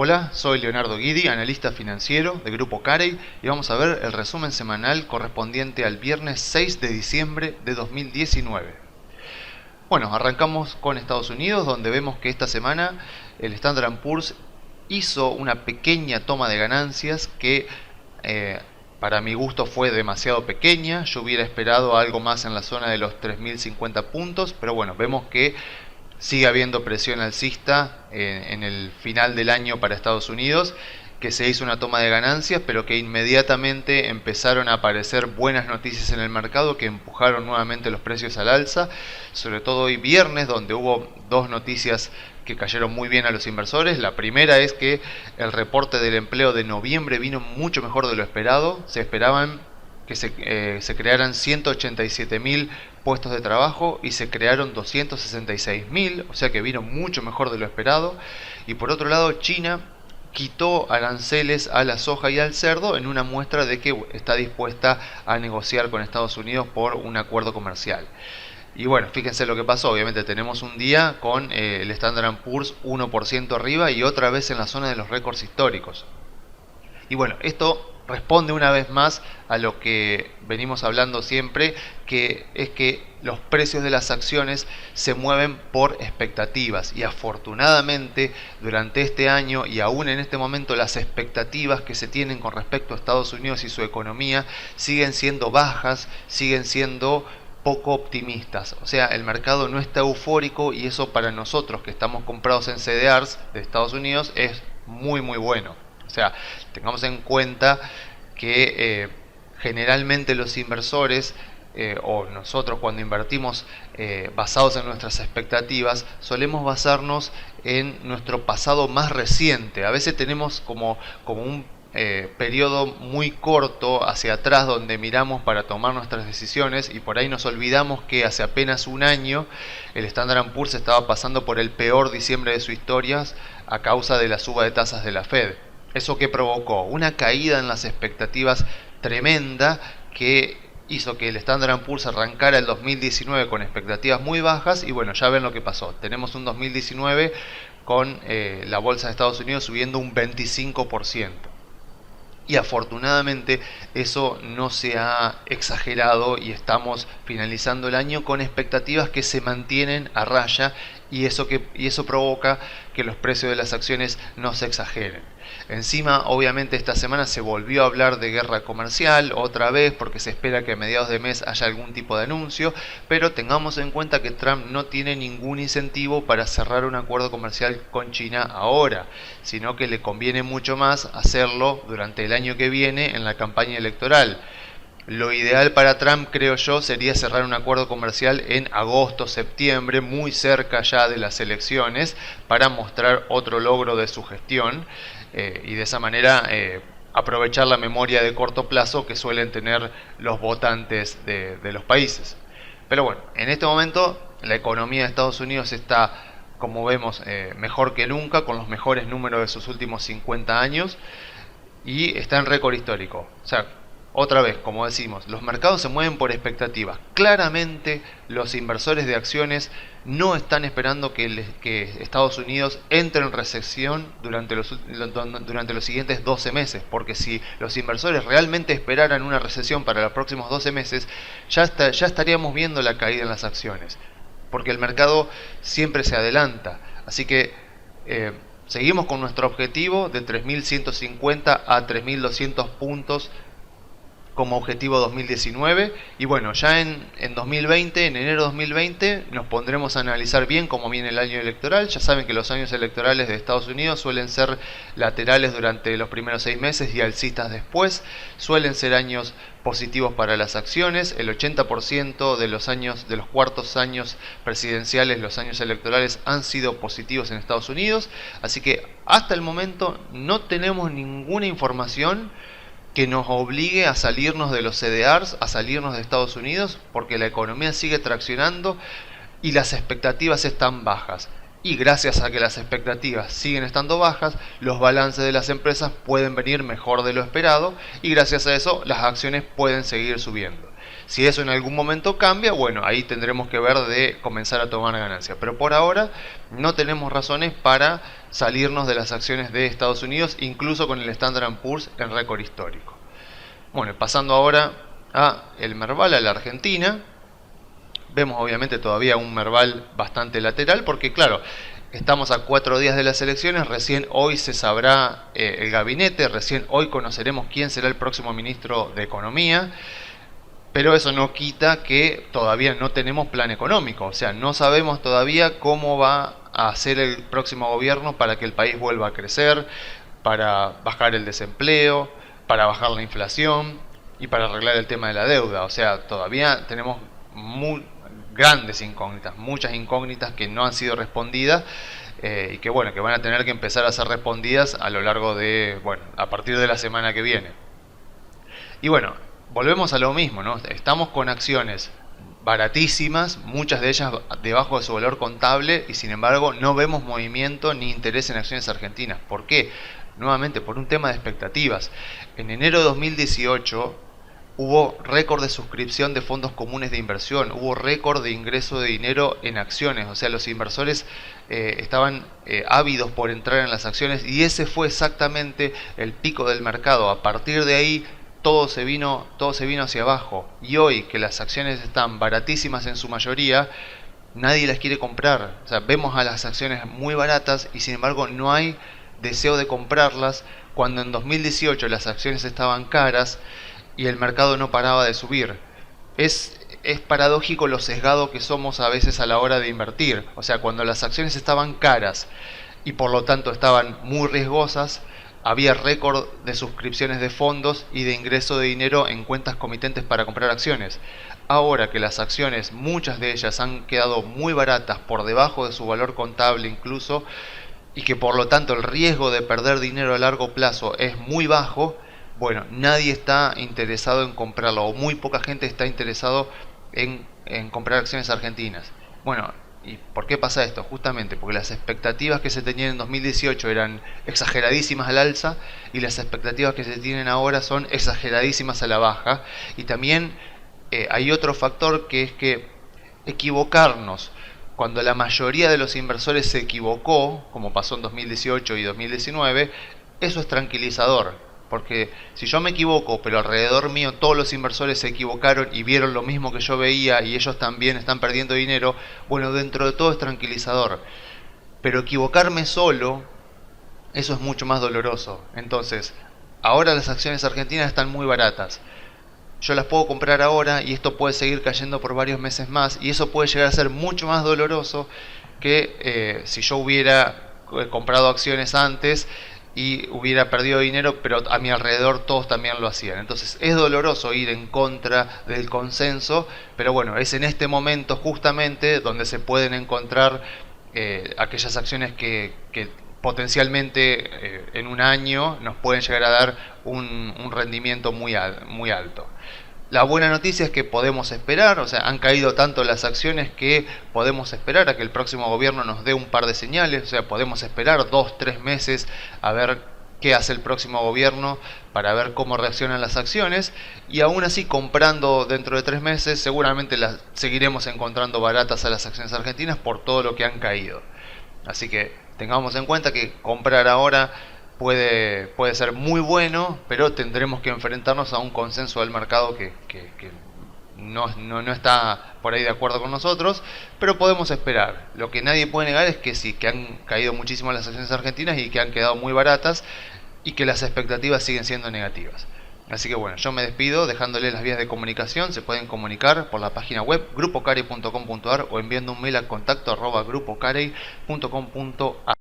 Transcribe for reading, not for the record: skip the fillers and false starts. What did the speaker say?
Hola, soy Leonardo Guidi, analista financiero de Grupo Carey, y vamos a ver el resumen semanal correspondiente al viernes 6 de diciembre de 2019. Bueno, arrancamos con Estados Unidos, donde vemos que esta semana el Standard & Poor's hizo una pequeña toma de ganancias que para mi gusto fue demasiado pequeña. Yo hubiera esperado algo más en la zona de los 3.050 puntos, pero bueno, vemos que sigue habiendo presión alcista en el final del año para Estados Unidos, que se hizo una toma de ganancias, pero que inmediatamente empezaron a aparecer buenas noticias en el mercado que empujaron nuevamente los precios al alza, sobre todo hoy viernes, donde hubo dos noticias que cayeron muy bien a los inversores. La primera es que el reporte del empleo de noviembre vino mucho mejor de lo esperado. Se esperaban que se crearan 187.000 puestos de trabajo y se crearon 266.000, o sea que vino mucho mejor de lo esperado. Y por otro lado, China quitó aranceles a la soja y al cerdo en una muestra de que está dispuesta a negociar con Estados Unidos por un acuerdo comercial. Y bueno, fíjense lo que pasó. Obviamente tenemos un día con el Standard & Poor's 1% arriba y otra vez en la zona de los récords históricos. Y bueno, esto responde una vez más a lo que venimos hablando siempre, que es que los precios de las acciones se mueven por expectativas, y afortunadamente durante este año y aún en este momento las expectativas que se tienen con respecto a Estados Unidos y su economía siguen siendo bajas, siguen siendo poco optimistas. O sea, el mercado no está eufórico, y eso para nosotros que estamos comprados en CDRs de Estados Unidos es muy bueno. O sea, tengamos en cuenta que generalmente los inversores o nosotros cuando invertimos basados en nuestras expectativas, solemos basarnos en nuestro pasado más reciente. A veces tenemos como un periodo muy corto hacia atrás donde miramos para tomar nuestras decisiones, y por ahí nos olvidamos que hace apenas un año el Standard & Poor's estaba pasando por el peor diciembre de su historia a causa de la suba de tasas de la Fed. ¿Eso que provocó? Una caída en las expectativas tremenda que hizo que el Standard & Poor's arrancara el 2019 con expectativas muy bajas, y bueno, ya ven lo que pasó. Tenemos un 2019 con la bolsa de Estados Unidos subiendo un 25%. Y afortunadamente eso no se ha exagerado y estamos finalizando el año con expectativas que se mantienen a raya, y eso provoca que los precios de las acciones no se exageren. Encima, obviamente esta semana se volvió a hablar de guerra comercial otra vez, porque se espera que a mediados de mes haya algún tipo de anuncio, pero tengamos en cuenta que Trump no tiene ningún incentivo para cerrar un acuerdo comercial con China ahora, sino que le conviene mucho más hacerlo durante el año que viene en la campaña electoral. Lo ideal para Trump, creo yo, sería cerrar un acuerdo comercial en agosto, septiembre, muy cerca ya de las elecciones, para mostrar otro logro de su gestión y de esa manera aprovechar la memoria de corto plazo que suelen tener los votantes de los países. Pero bueno, en este momento la economía de Estados Unidos está, como vemos, mejor que nunca, con los mejores números de sus últimos 50 años, y está en récord histórico. O sea, otra vez, como decimos, los mercados se mueven por expectativas. Claramente los inversores de acciones no están esperando que Estados Unidos entre en recesión durante los siguientes 12 meses, porque si los inversores realmente esperaran una recesión para los próximos 12 meses, ya estaríamos viendo la caída en las acciones, porque el mercado siempre se adelanta. Así que seguimos con nuestro objetivo de 3.150 a 3.200 puntos como objetivo 2019, y bueno, ya en 2020, en enero de 2020, nos pondremos a analizar bien cómo viene el año electoral. Ya saben que los años electorales de Estados Unidos suelen ser laterales durante los primeros 6 meses y alcistas después. Suelen ser años positivos para las acciones. El 80% de los cuartos años presidenciales, los años electorales, han sido positivos en Estados Unidos. Así que hasta el momento no tenemos ninguna información que nos obligue a salirnos de los CDRs, a salirnos de Estados Unidos, porque la economía sigue traccionando y las expectativas están bajas. Y gracias a que las expectativas siguen estando bajas, los balances de las empresas pueden venir mejor de lo esperado, y gracias a eso las acciones pueden seguir subiendo. Si eso en algún momento cambia, bueno, ahí tendremos que ver de comenzar a tomar ganancias. Pero por ahora no tenemos razones para salirnos de las acciones de Estados Unidos, incluso con el Standard & Poor's en récord histórico. Bueno, pasando ahora a el Merval, a la Argentina, vemos obviamente todavía un Merval bastante lateral, porque claro, estamos a 4 días de las elecciones, recién hoy se sabrá el gabinete, recién hoy conoceremos quién será el próximo ministro de Economía, pero eso no quita que todavía no tenemos plan económico, o sea, no sabemos todavía cómo va a ser el próximo gobierno para que el país vuelva a crecer, para bajar el desempleo, para bajar la inflación y para arreglar el tema de la deuda. O sea, todavía tenemos muy grandes incógnitas, muchas incógnitas que no han sido respondidas y que bueno, que van a tener que empezar a ser respondidas a lo largo de, bueno, a partir de la semana que viene. Y bueno, volvemos a lo mismo, ¿no? Estamos con acciones baratísimas, muchas de ellas debajo de su valor contable, y sin embargo no vemos movimiento ni interés en acciones argentinas. ¿Por qué? Nuevamente por un tema de expectativas. En enero de 2018 hubo récord de suscripción de fondos comunes de inversión, hubo récord de ingreso de dinero en acciones, o sea, los inversores estaban ávidos por entrar en las acciones, y ese fue exactamente el pico del mercado. A partir de ahí todo se vino hacia abajo, y hoy que las acciones están baratísimas en su mayoría, nadie las quiere comprar. O sea, vemos a las acciones muy baratas y sin embargo no hay deseo de comprarlas, cuando en 2018 las acciones estaban caras y el mercado no paraba de subir. Es paradójico lo sesgado que somos a veces a la hora de invertir. O sea, cuando las acciones estaban caras y por lo tanto estaban muy riesgosas, había récord de suscripciones de fondos y de ingreso de dinero en cuentas comitentes para comprar acciones. Ahora que las acciones, muchas de ellas han quedado muy baratas, por debajo de su valor contable incluso, y que por lo tanto el riesgo de perder dinero a largo plazo es muy bajo, bueno, nadie está interesado en comprarlo, o muy poca gente está interesado en comprar acciones argentinas. Bueno, ¿y por qué pasa esto? Justamente porque las expectativas que se tenían en 2018 eran exageradísimas al alza, y las expectativas que se tienen ahora son exageradísimas a la baja. Y también hay otro factor, que es que equivocarnos cuando la mayoría de los inversores se equivocó, como pasó en 2018 y 2019, eso es tranquilizador. Porque si yo me equivoco, pero alrededor mío todos los inversores se equivocaron y vieron lo mismo que yo veía y ellos también están perdiendo dinero, bueno, dentro de todo es tranquilizador. Pero equivocarme solo, eso es mucho más doloroso. Entonces, ahora las acciones argentinas están muy baratas. Yo las puedo comprar ahora y esto puede seguir cayendo por varios meses más, y eso puede llegar a ser mucho más doloroso que si yo hubiera comprado acciones antes y hubiera perdido dinero, pero a mi alrededor todos también lo hacían. Entonces es doloroso ir en contra del consenso, pero bueno, es en este momento justamente donde se pueden encontrar aquellas acciones que potencialmente en un año nos pueden llegar a dar un rendimiento muy alto. La buena noticia es que podemos esperar, o sea, han caído tanto las acciones que podemos esperar a que el próximo gobierno nos dé un par de señales, o sea, podemos esperar 2-3 meses a ver qué hace el próximo gobierno para ver cómo reaccionan las acciones, y aún así comprando dentro de 3 meses seguramente las seguiremos encontrando baratas a las acciones argentinas por todo lo que han caído. Así que tengamos en cuenta que comprar ahora puede ser muy bueno, pero tendremos que enfrentarnos a un consenso del mercado que no está por ahí de acuerdo con nosotros, pero podemos esperar. Lo que nadie puede negar es que sí, que han caído muchísimo las acciones argentinas y que han quedado muy baratas y que las expectativas siguen siendo negativas. Así que bueno, yo me despido dejándoles las vías de comunicación. Se pueden comunicar por la página web grupocarey.com.ar o enviando un mail a contacto@grupocarey.com.ar.